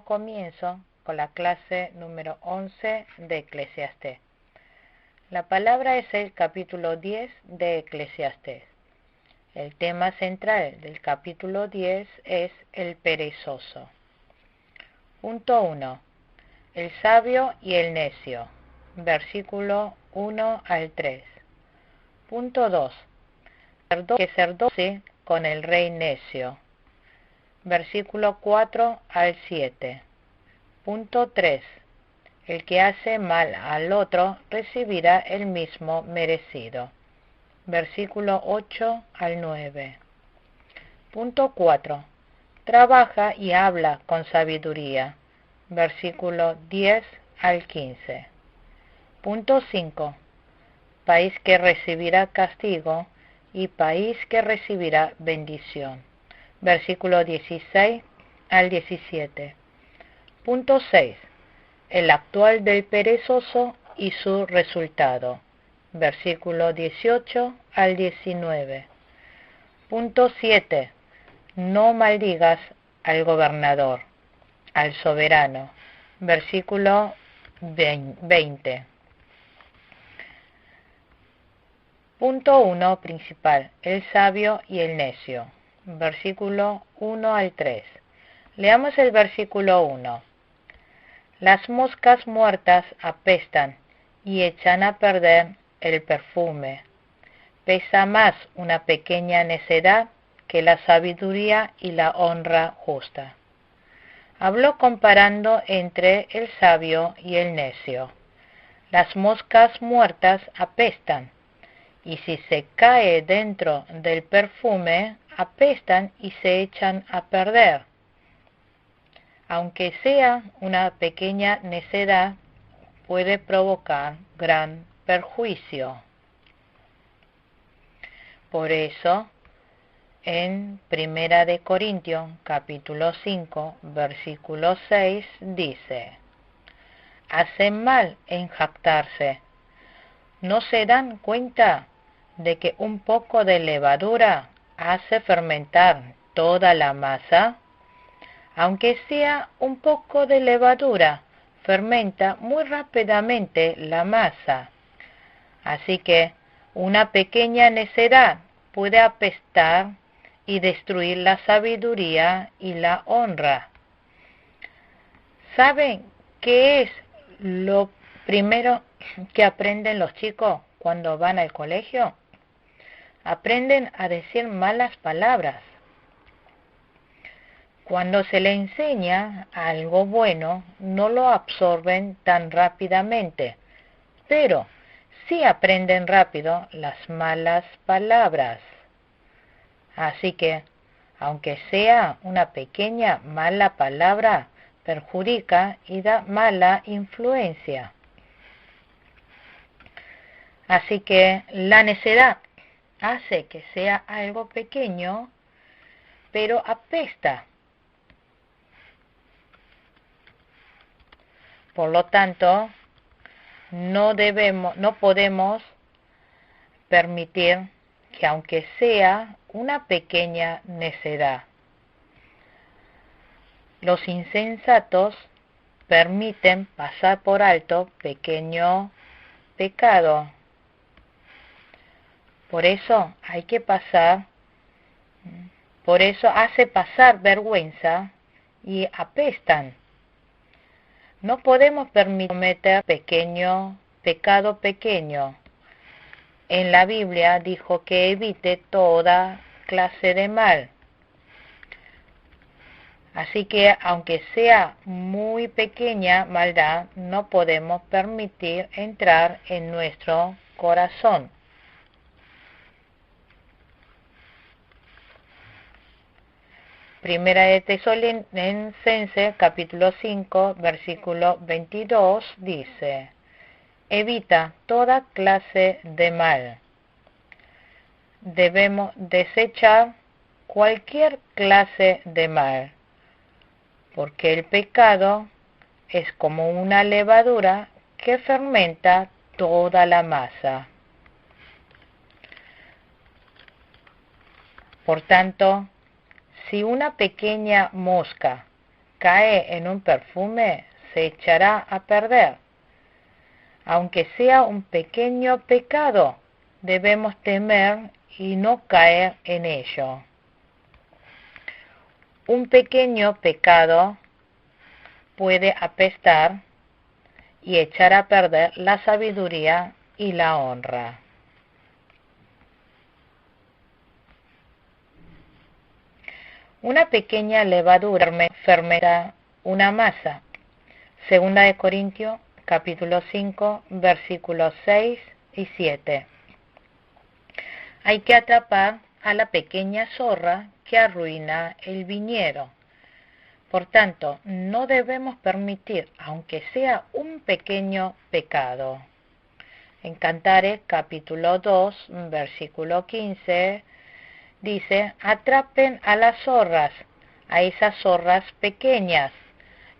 damos comienzo con la clase número 11 de Eclesiastés. La palabra es el capítulo 10 de Eclesiastés. El tema central del capítulo 10 es el perezoso. Punto 1. El sabio y el necio. Versículo 1 al 3. Punto 2. Que ser dócil con el rey necio. Versículo 4 al 7. Punto 3. El que hace mal al otro recibirá el mismo merecido. Versículo 8 al 9. Punto 4. Trabaja y habla con sabiduría. Versículo 10 al 15. Punto 5. País que recibirá castigo y país que recibirá bendición. Versículo 16 al 17. Punto 6. El actual del perezoso y su resultado. Versículo 18 al 19. Punto 7. No maldigas al gobernador, al soberano. Versículo 20. Punto 1 principal. El sabio y el necio. Versículo 1 al 3. Leamos el versículo 1. Las moscas muertas apestan y echan a perder el perfume. Pesa más una pequeña necedad que la sabiduría y la honra justa. Habló comparando entre el sabio y el necio. Las moscas muertas apestan, y si se cae dentro del perfume, apestan y se echan a perder. Aunque sea una pequeña necedad, puede provocar gran perjuicio. Por eso, en 1 de Corintios, capítulo 5, versículo 6, dice: hacen mal en jactarse. ¿No se dan cuenta de que un poco de levadura hace fermentar toda la masa? Aunque sea un poco de levadura, fermenta muy rápidamente la masa. Así que una pequeña necedad puede apestar y destruir la sabiduría y la honra. ¿Saben qué es lo primero que aprenden los chicos cuando van al colegio? Aprenden a decir malas palabras. Cuando se le enseña algo bueno, no lo absorben tan rápidamente, pero sí aprenden rápido las malas palabras. Así que, aunque sea una pequeña mala palabra, perjudica y da mala influencia. Así que la necedad hace que sea algo pequeño, pero apesta. Por lo tanto, no podemos permitir que, aunque sea una pequeña necedad, los insensatos permiten pasar por alto pequeño pecado. Por eso hace pasar vergüenza y apestan. No podemos permitir cometer pecado pequeño. En la Biblia dijo que evite toda clase de mal. Así que, aunque sea muy pequeña maldad, no podemos permitir entrar en nuestro corazón. Primera de Tesalonicenses, capítulo 5, versículo 22, dice: evita toda clase de mal. Debemos desechar cualquier clase de mal, porque el pecado es como una levadura que fermenta toda la masa. Por tanto, si una pequeña mosca cae en un perfume, se echará a perder. Aunque sea un pequeño pecado, debemos temer y no caer en ello. Un pequeño pecado puede apestar y echar a perder la sabiduría y la honra. Una pequeña levadura fermenta una masa. Segunda de Corintios, capítulo 5, versículos 6 y 7. Hay que atrapar a la pequeña zorra que arruina el viñedo. Por tanto, no debemos permitir, aunque sea un pequeño pecado. En Cantares, capítulo 2, versículo 15, dice: atrapen a las zorras, a esas zorras pequeñas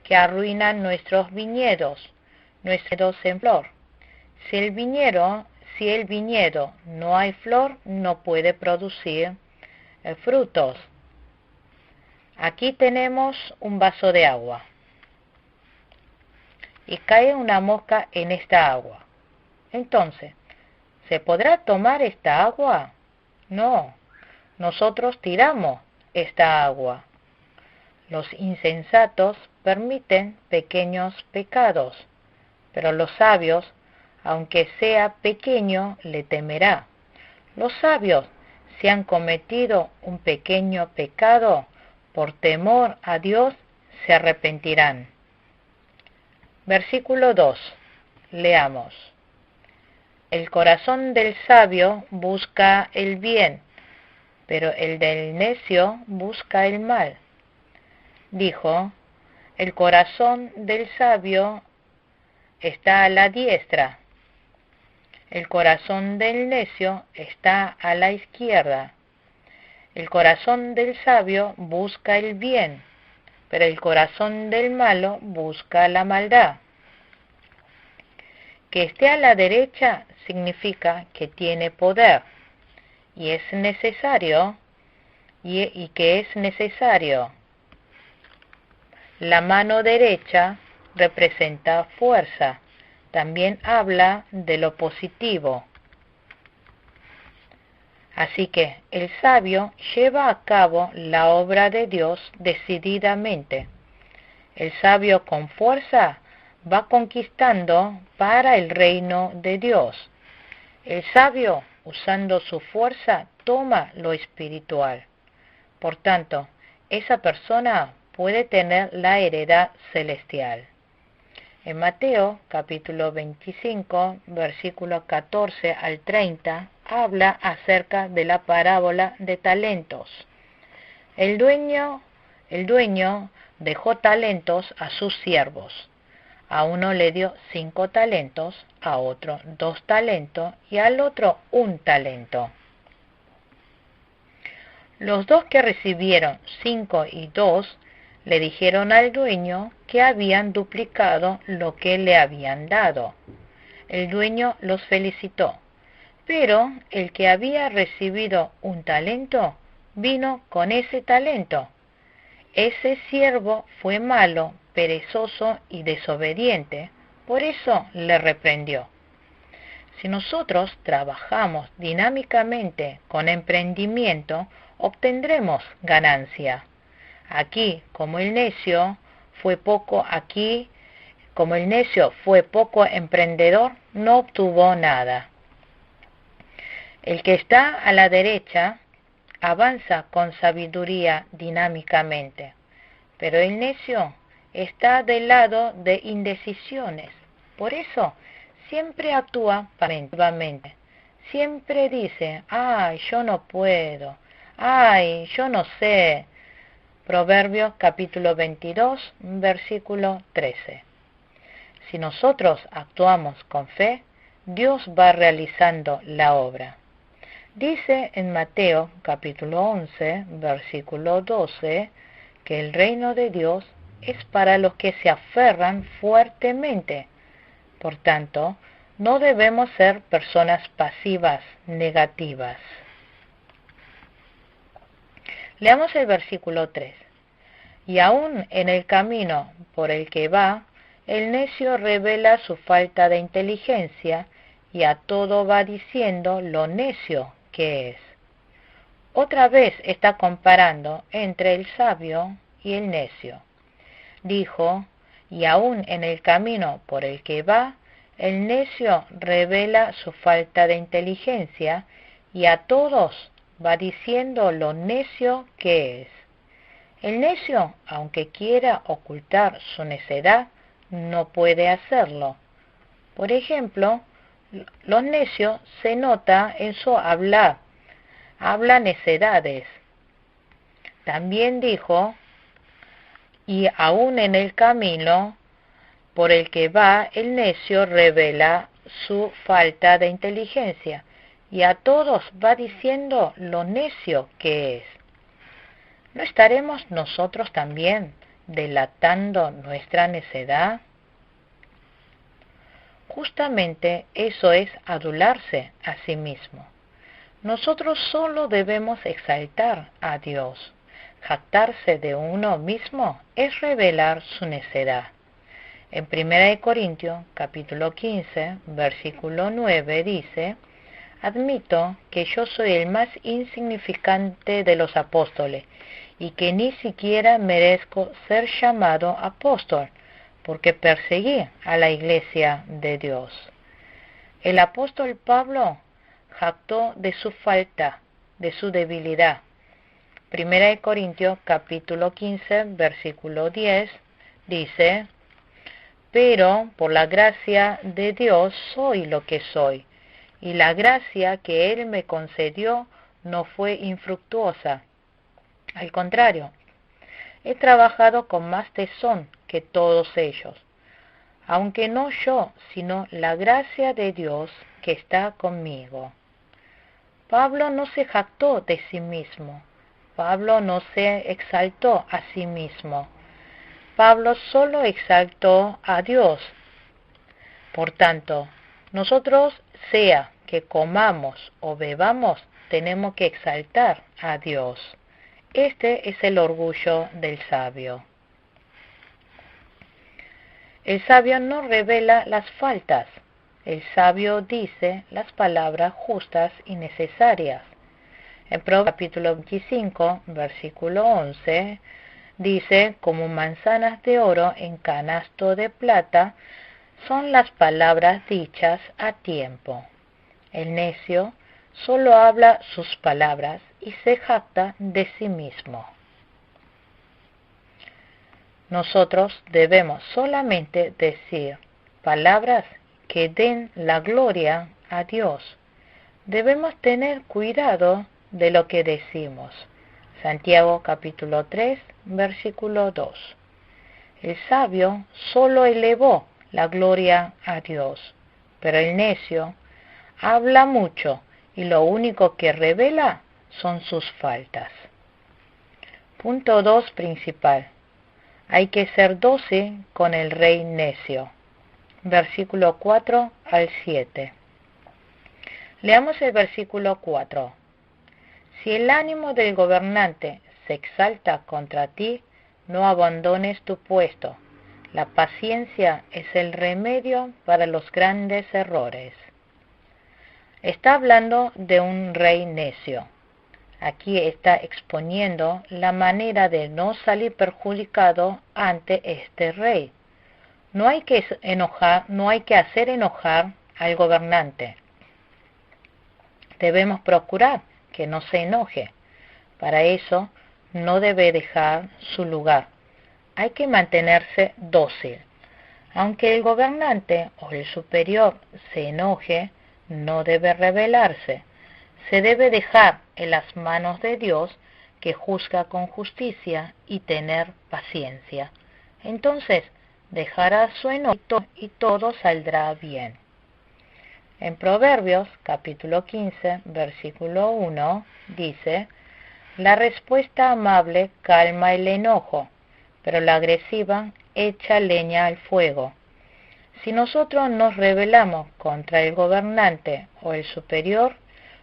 que arruinan nuestros viñedos, nuestros en flor. Si el viñedo no hay flor, no puede producir frutos. Aquí tenemos un vaso de agua y cae una mosca en esta agua. Entonces, ¿se podrá tomar esta agua? No, nosotros tiramos esta agua. Los insensatos permiten pequeños pecados, pero los sabios, aunque sea pequeño, le temerá. Los sabios, si han cometido un pequeño pecado, por temor a Dios, se arrepentirán. Versículo 2. Leamos. El corazón del sabio busca el bien, pero el del necio busca el mal. Dijo: el corazón del sabio está a la diestra, el corazón del necio está a la izquierda. El corazón del sabio busca el bien, pero el corazón del malo busca la maldad. Que esté a la derecha significa que tiene poder, y es necesario, y que es necesario. La mano derecha representa fuerza, también habla de lo positivo. Así que el sabio lleva a cabo la obra de Dios decididamente. El sabio con fuerza va conquistando para el reino de Dios. El sabio, usando su fuerza, toma lo espiritual. Por tanto, esa persona puede tener la heredad celestial. En Mateo, capítulo 25, versículos 14 al 30, habla acerca de la parábola de talentos. El dueño dejó talentos a sus siervos. A uno le dio 5 talentos, a otro 2 talentos y al otro 1 talento. Los dos que recibieron 5 y 2 le dijeron al dueño que habían duplicado lo que le habían dado. El dueño los felicitó, pero el que había recibido 1 talento vino con ese talento. Ese siervo fue malo, perezoso y desobediente, por eso le reprendió. Si nosotros trabajamos dinámicamente con emprendimiento, obtendremos ganancia. Como el necio fue poco emprendedor, no obtuvo nada. El que está a la derecha avanza con sabiduría dinámicamente, pero el necio está del lado de indecisiones. Por eso siempre actúa preventivamente. Siempre dice: ay, yo no puedo, ay, yo no sé. Proverbios capítulo 22, versículo 13. Si nosotros actuamos con fe, Dios va realizando la obra. Dice en Mateo capítulo 11, versículo 12, que el reino de Dios es para los que se aferran fuertemente. Por tanto, no debemos ser personas pasivas, negativas. Leamos el versículo 3. y aún en el camino por el que va, el necio revela su falta de inteligencia y a todo va diciendo lo necio que es. Otra vez está comparando entre el sabio y el necio. Dijo, y aún en el camino por el que va, el necio revela su falta de inteligencia y a todos va diciendo lo necio que es. El necio, aunque quiera ocultar su necedad, no puede hacerlo. Por ejemplo, los necios se nota en su habla necedades. También dijo, y aún en el camino por el que va, el necio revela su falta de inteligencia, y a todos va diciendo lo necio que es. ¿No estaremos nosotros también delatando nuestra necedad? Justamente eso es adularse a sí mismo. Nosotros solo debemos exaltar a Dios. Jactarse de uno mismo es revelar su necedad. En 1 Corintios, capítulo 15, versículo 9 dice, admito que yo soy el más insignificante de los apóstoles y que ni siquiera merezco ser llamado apóstol, porque perseguí a la iglesia de Dios. El apóstol Pablo jactó de su falta, de su debilidad. 1 Corintios capítulo 15, versículo 10 dice, pero por la gracia de Dios soy lo que soy, y la gracia que Él me concedió no fue infructuosa. Al contrario, he trabajado con más tesón que todos ellos, aunque no yo, sino la gracia de Dios que está conmigo. Pablo no se jactó de sí mismo. Pablo no se exaltó a sí mismo. Pablo solo exaltó a Dios. Por tanto, nosotros, sea que comamos o bebamos, tenemos que exaltar a Dios. Este es el orgullo del sabio. El sabio no revela las faltas. El sabio dice las palabras justas y necesarias. En Proverbios capítulo 25, versículo 11, dice, como manzanas de oro en canasto de plata, son las palabras dichas a tiempo. El necio solo habla sus palabras y se jacta de sí mismo. Nosotros debemos solamente decir palabras que den la gloria a Dios. Debemos tener cuidado de lo que decimos. Santiago capítulo 3, versículo 2. El sabio solo elevó la gloria a Dios, pero el necio habla mucho y lo único que revela son sus faltas. Punto 2 principal. Hay que ser dócil con el rey necio. Versículo 4 al 7. Leamos el versículo 4. Si el ánimo del gobernante se exalta contra ti, no abandones tu puesto. La paciencia es el remedio para los grandes errores. Está hablando de un rey necio. Aquí está exponiendo la manera de no salir perjudicado ante este rey. No hay que hacer enojar al gobernante. Debemos procurar que no se enoje. Para eso no debe dejar su lugar. Hay que mantenerse dócil. Aunque el gobernante o el superior se enoje, no debe rebelarse. Se debe dejar en las manos de Dios, que juzga con justicia, y tener paciencia. Entonces dejará su enojo y todo saldrá bien. En Proverbios capítulo 15, versículo 1, dice, la respuesta amable calma el enojo, pero la agresiva echa leña al fuego. Si nosotros nos rebelamos contra el gobernante o el superior,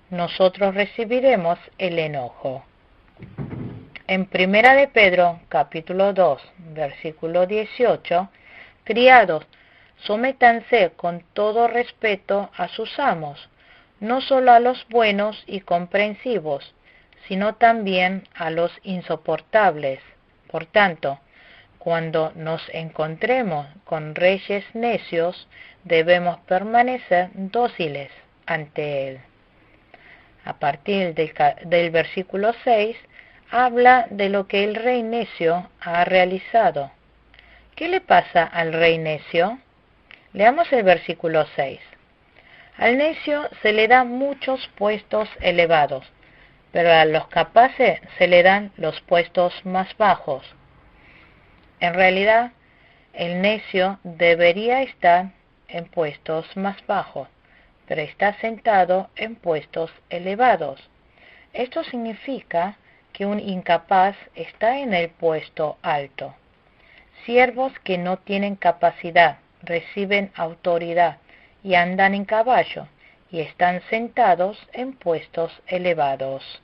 nosotros recibiremos el enojo. En Primera de Pedro, capítulo 2, versículo 18, criados, sométanse con todo respeto a sus amos, no solo a los buenos y comprensivos, sino también a los insoportables. Por tanto, cuando nos encontremos con reyes necios, debemos permanecer dóciles ante él. A partir del versículo 6, habla de lo que el rey necio ha realizado. ¿Qué le pasa al rey necio? Leamos el versículo 6. Al necio se le dan muchos puestos elevados, pero a los capaces se le dan los puestos más bajos. En realidad, el necio debería estar en puestos más bajos, pero está sentado en puestos elevados. Esto significa que un incapaz está en el puesto alto. Siervos que no tienen capacidad reciben autoridad y andan en caballo y están sentados en puestos elevados.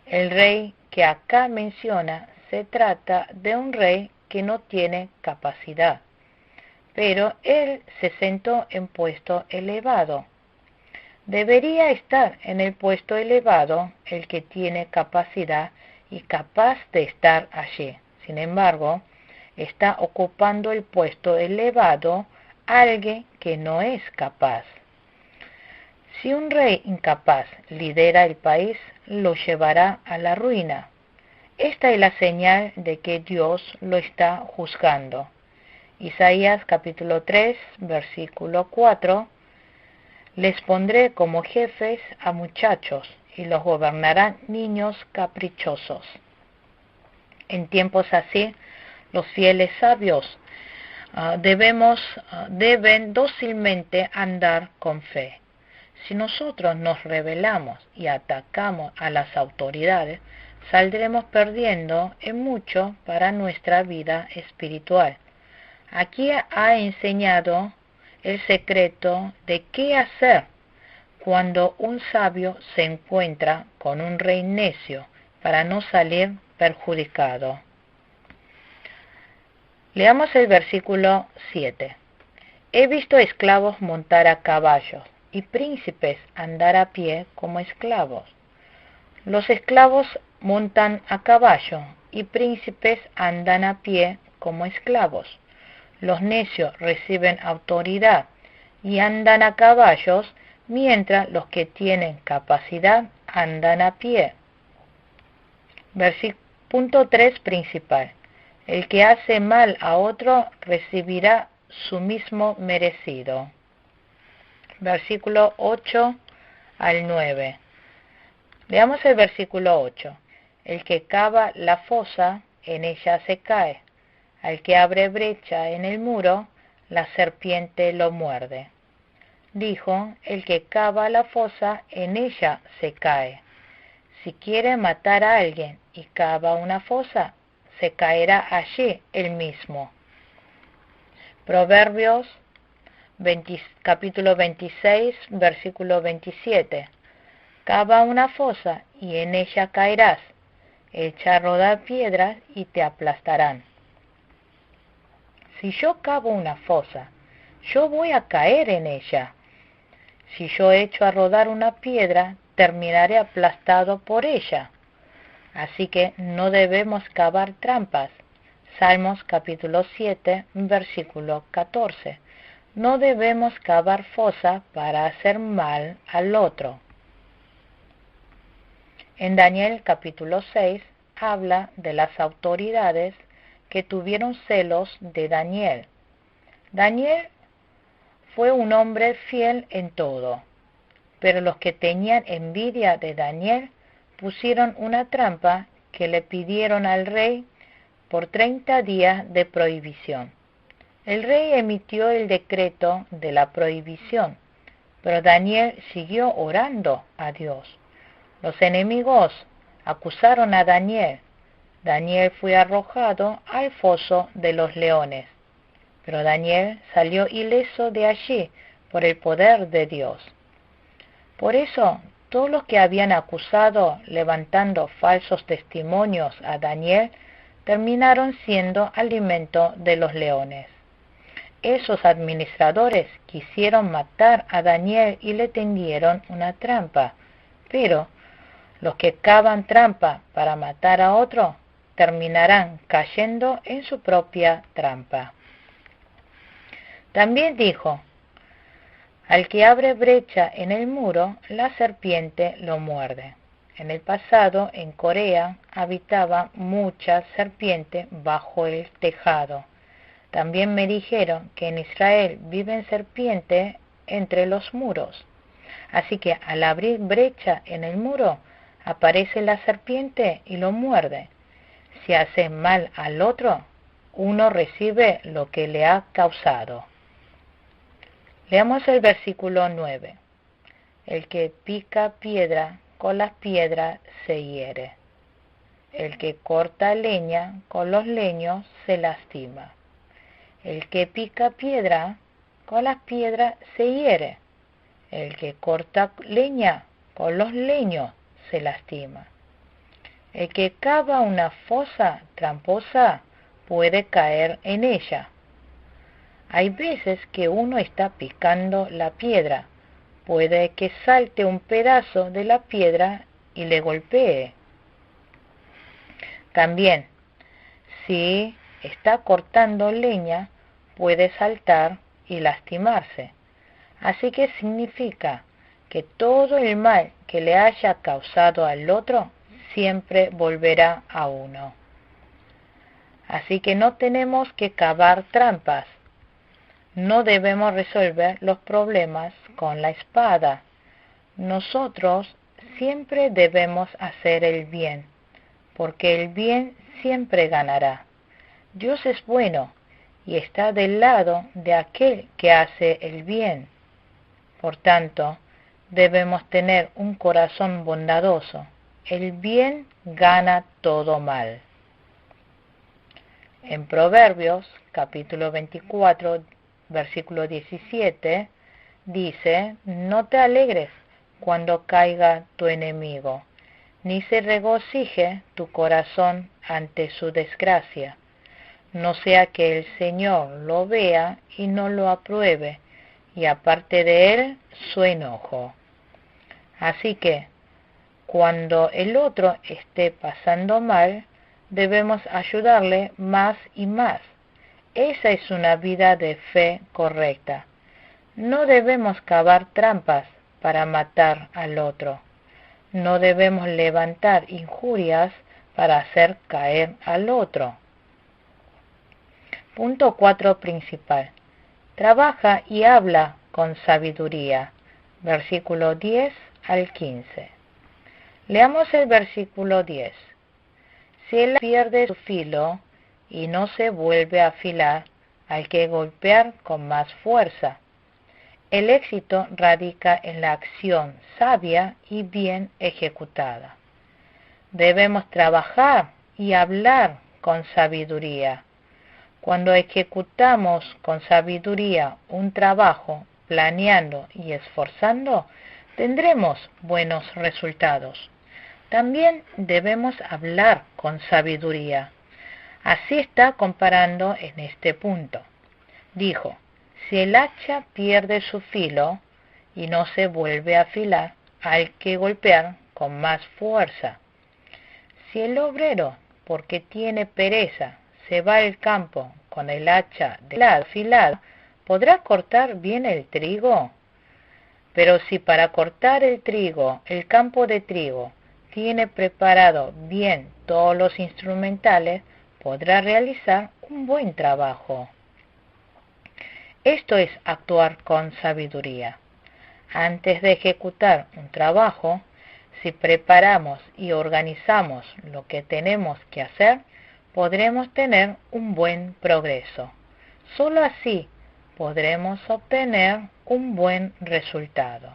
El rey que acá menciona se trata de un rey que no tiene capacidad, pero él se sentó en puesto elevado. Debería estar en el puesto elevado el que tiene capacidad y capaz de estar allí. Sin embargo, está ocupando el puesto elevado alguien que no es capaz. Si un rey incapaz lidera el país, lo llevará a la ruina. Esta es la señal de que Dios lo está juzgando. Isaías capítulo 3, versículo 4. Les pondré como jefes a muchachos y los gobernarán niños caprichosos. En tiempos así, los fieles sabios deben dócilmente andar con fe. Si nosotros nos rebelamos y atacamos a las autoridades, saldremos perdiendo en mucho para nuestra vida espiritual. Aquí ha enseñado el secreto de qué hacer cuando un sabio se encuentra con un rey necio para no salir perjudicado. Leamos el versículo 7. He visto esclavos montar a caballos y príncipes andar a pie como esclavos. Los esclavos montan a caballo y príncipes andan a pie como esclavos. Los necios reciben autoridad y andan a caballos, mientras los que tienen capacidad andan a pie. Punto 3 principal. El que hace mal a otro recibirá su mismo merecido. Versículo 8 al 9. Leamos el versículo 8. El que cava la fosa, en ella se cae. Al que abre brecha en el muro, la serpiente lo muerde. Dijo, el que cava la fosa, en ella se cae. Si quiere matar a alguien y cava una fosa, se caerá allí él mismo. Proverbios capítulo 26, versículo 27. Cava una fosa y en ella caerás. Echa a rodar piedras y te aplastarán. Si yo cavo una fosa, yo voy a caer en ella. Si yo echo a rodar una piedra, terminaré aplastado por ella. Así que no debemos cavar trampas. Salmos capítulo 7, versículo 14. No debemos cavar fosa para hacer mal al otro. En Daniel capítulo 6 habla de las autoridades que tuvieron celos de Daniel. Daniel fue un hombre fiel en todo, pero los que tenían envidia de Daniel pusieron una trampa que le pidieron al rey por 30 días de prohibición. El rey emitió el decreto de la prohibición, pero Daniel siguió orando a Dios. Los enemigos acusaron a Daniel. Daniel fue arrojado al foso de los leones, pero Daniel salió ileso de allí por el poder de Dios. Por eso todos los que habían acusado levantando falsos testimonios a Daniel terminaron siendo alimento de los leones. Esos administradores quisieron matar a Daniel y le tendieron una trampa, pero los que cavan trampa para matar a otro terminarán cayendo en su propia trampa. También dijo: al que abre brecha en el muro, la serpiente lo muerde. En el pasado, en Corea, habitaba muchas serpientes bajo el tejado. También me dijeron que en Israel viven serpientes entre los muros. Así que al abrir brecha en el muro, aparece la serpiente y lo muerde. Si hace mal al otro, uno recibe lo que le ha causado. Leamos el versículo 9. El que pica piedra, con las piedras se hiere. El que corta leña, con los leños se lastima. El que pica piedra, con las piedras se hiere. El que corta leña, con los leños se lastima. El que cava una fosa tramposa puede caer en ella. Hay veces que uno está picando la piedra. Puede que salte un pedazo de la piedra y le golpee. También, si está cortando leña, puede saltar y lastimarse. Así que significa que todo el mal que le haya causado al otro siempre volverá a uno. Así que no tenemos que cavar trampas. No debemos resolver los problemas con la espada. Nosotros siempre debemos hacer el bien, porque el bien siempre ganará. Dios es bueno y está del lado de aquel que hace el bien. Por tanto, debemos tener un corazón bondadoso. El bien gana todo mal. En Proverbios, capítulo 24, versículo 17, dice: no te alegres cuando caiga tu enemigo, ni se regocije tu corazón ante su desgracia. No sea que el Señor lo vea y no lo apruebe, y aparte de él su enojo. Así que, cuando el otro esté pasando mal, debemos ayudarle más y más. Esa es una vida de fe correcta. No debemos cavar trampas para matar al otro. No debemos levantar injurias para hacer caer al otro. Punto 4 principal. Trabaja y habla con sabiduría. Versículo 10 al 15. Leamos el versículo 10. Si él pierde su filo y no se vuelve a afilar, hay que golpear con más fuerza. El éxito radica en la acción sabia y bien ejecutada. Debemos trabajar y hablar con sabiduría. Cuando ejecutamos con sabiduría un trabajo, planeando y esforzando, tendremos buenos resultados. También debemos hablar con sabiduría. Así está comparando en este punto. Dijo: si el hacha pierde su filo y no se vuelve a afilar, hay que golpear con más fuerza. Si el obrero, porque tiene pereza, se va al campo con el hacha afilada, ¿podrá cortar bien el trigo? Pero si para cortar el campo de trigo, tiene preparado bien todos los instrumentales, podrá realizar un buen trabajo. Esto es actuar con sabiduría. Antes de ejecutar un trabajo, si preparamos y organizamos lo que tenemos que hacer, podremos tener un buen progreso. Solo así podremos obtener un buen resultado.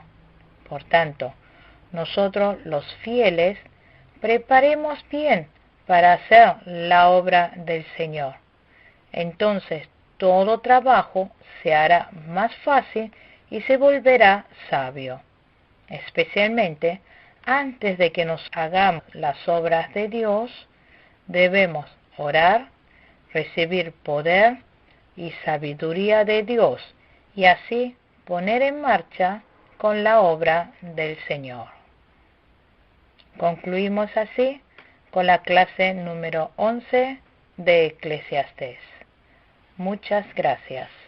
Por tanto, nosotros los fieles preparemos bien para hacer la obra del Señor. Entonces todo trabajo se hará más fácil y se volverá sabio. Especialmente, antes de que nos hagamos las obras de Dios, debemos orar, recibir poder y sabiduría de Dios y así poner en marcha con la obra del Señor. Concluimos así con la clase número 11 de Eclesiastés. Muchas gracias.